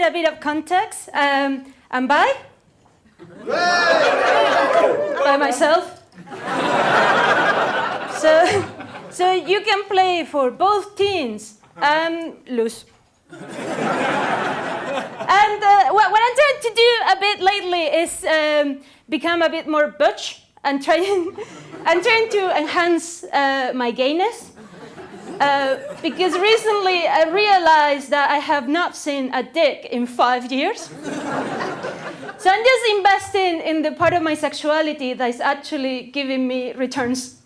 a bit of context, I'm bi. By myself. So you can play for both teams and lose. And what I'm trying to do a bit lately is become a bit more butch and trying to enhance my gayness. Because recently I realized that I have not seen a dick in 5 years. So I'm just investing in the part of my sexuality that is actually giving me returns.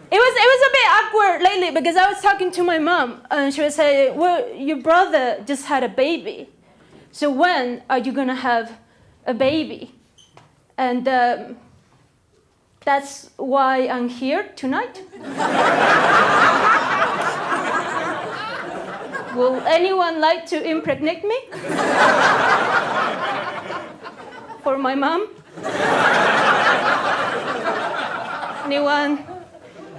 It was a bit awkward lately because I was talking to my mom and she was saying, well, your brother just had a baby. So when are you going to have a baby? And that's why I'm here tonight. Will anyone like to impregnate me? For my mom?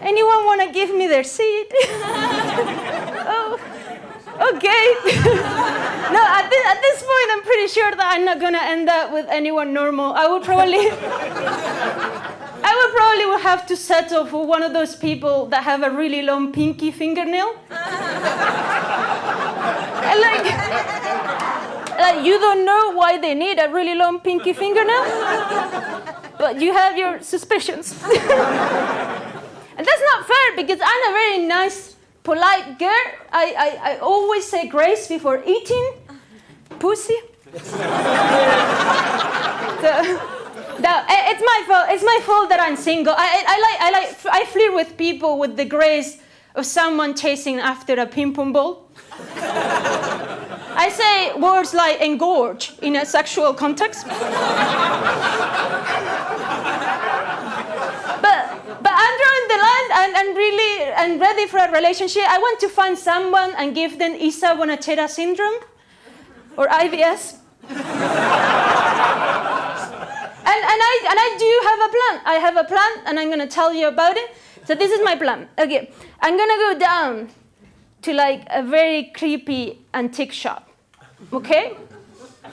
Anyone want to give me their seat? Oh, okay. No, at this point, I'm pretty sure that I'm not going to end up with anyone normal. I would probably have to settle for one of those people that have a really long pinky fingernail. And like you don't know why they need a really long pinky fingernail, but you have your suspicions. And that's not fair because I'm a very nice, polite girl. I always say grace before eating pussy. It's my fault. It's my fault that I'm single. I flirt with people with the grace of someone chasing after a ping pong ball. I say words like engorge in a sexual context. But I'm drawing the line and ready for a relationship. I want to find someone and give them BONACHERA syndrome or IBS. And I do have a plan. I have a plan, and I'm going to tell you about it. So this is my plan. Okay, I'm going to go down to like a very creepy antique shop. Okay?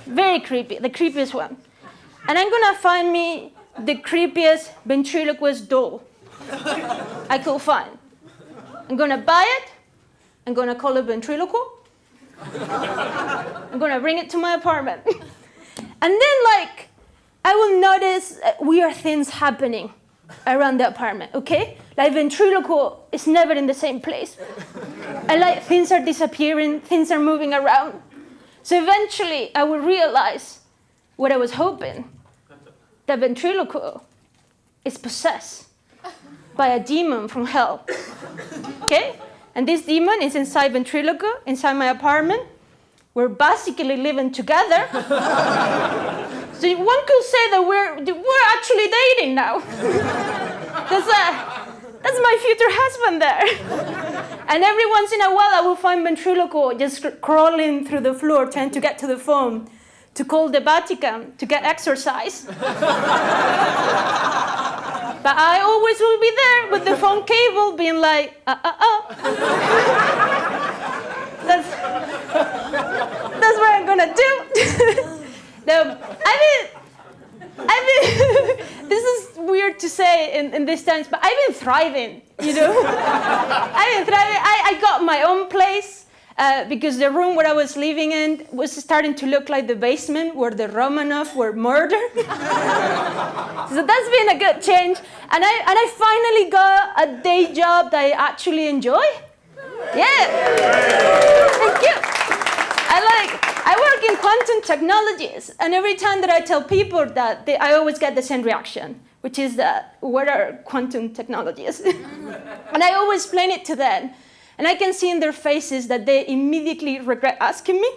Very creepy, the creepiest one. And I'm going to find me the creepiest ventriloquist doll I could find. I'm going to buy it. I'm going to call it ventriloquo. I'm going to bring it to my apartment. And then, like, I will notice weird things happening around the apartment, okay? Like ventriloquo is never in the same place. And like things are disappearing, things are moving around. So eventually I will realize what I was hoping, that ventriloquo is possessed by a demon from hell, okay? And this demon is inside ventriloquo, inside my apartment. We're basically living together. So one could say that we're actually dating now. That's my future husband there. And every once in a while I will find ventriloquo just crawling through the floor trying to get to the phone to call the Vatican to get exorcised. But I always will be there with the phone cable being like, That's what I'm gonna do. No, I mean, this is weird to say in these times, but I've been thriving, you know? I've been thriving. I got my own place because the room where I was living in was starting to look like the basement where the Romanovs were murdered. So that's been a good change. And I finally got a day job that I actually enjoy. Yeah. Thank you. I work in quantum technologies, and every time that I tell people that, I always get the same reaction, which is that, what are quantum technologies? And I always explain it to them, and I can see in their faces that they immediately regret asking me.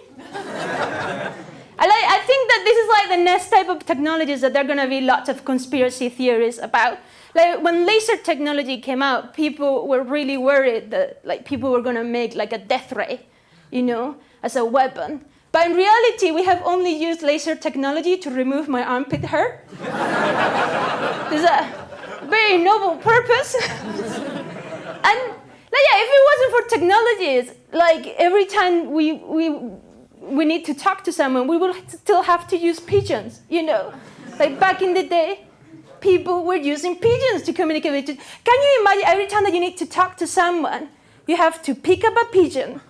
I think that this is like the next type of technologies that there are going to be lots of conspiracy theories about. Like when laser technology came out, people were really worried that like people were going to make like a death ray, you know, as a weapon. But in reality, we have only used laser technology to remove my armpit hair. It's a very noble purpose. And yeah, if it wasn't for technologies, like every time we need to talk to someone, we will still have to use pigeons, you know? Like back in the day, people were using pigeons to communicate with each other. Can you imagine every time that you need to talk to someone, you have to pick up a pigeon,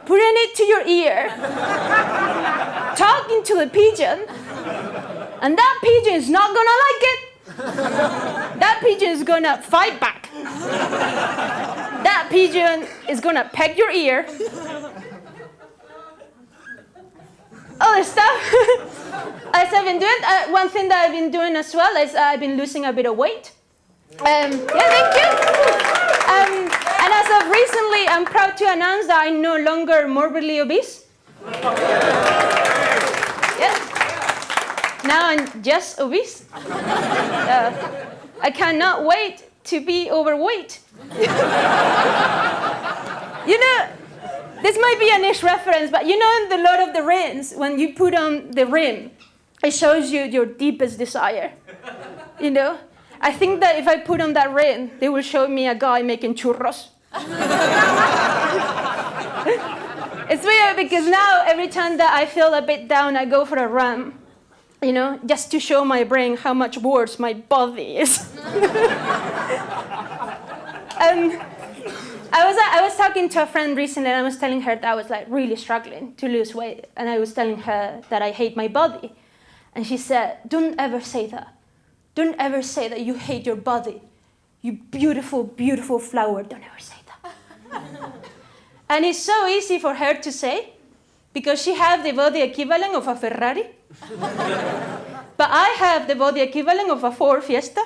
putting it to your ear, talking to the pigeon, and that pigeon is not gonna like it. That pigeon is gonna fight back. That pigeon is gonna peck your ear. Other stuff. As I've been doing, one thing that I've been doing as well is I've been losing a bit of weight. Yeah, thank you. And as of recently, I'm proud to announce that I'm no longer morbidly obese. Yeah. Now I'm just obese. I cannot wait to be overweight. You know, this might be a niche reference, but you know in The Lord of the Rings, when you put on the ring, it shows you your deepest desire. You know? I think that if I put on that ring, they will show me a guy making churros. It's weird because now every time that I feel a bit down, I go for a run. You know, just to show my brain how much worse my body is. I was talking to a friend recently, and I was telling her that I was like really struggling to lose weight, and I was telling her that I hate my body, and she said, "Don't ever say that. Don't ever say that you hate your body. You beautiful, beautiful flower. Don't ever say that." And it's so easy for her to say, because she has the body equivalent of a Ferrari. But I have the body equivalent of a Ford Fiesta.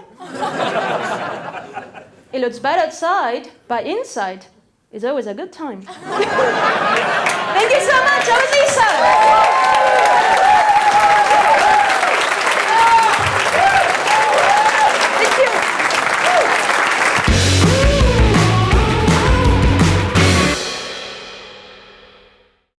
It looks bad outside, but inside is always a good time. Thank you so much. I was Lisa.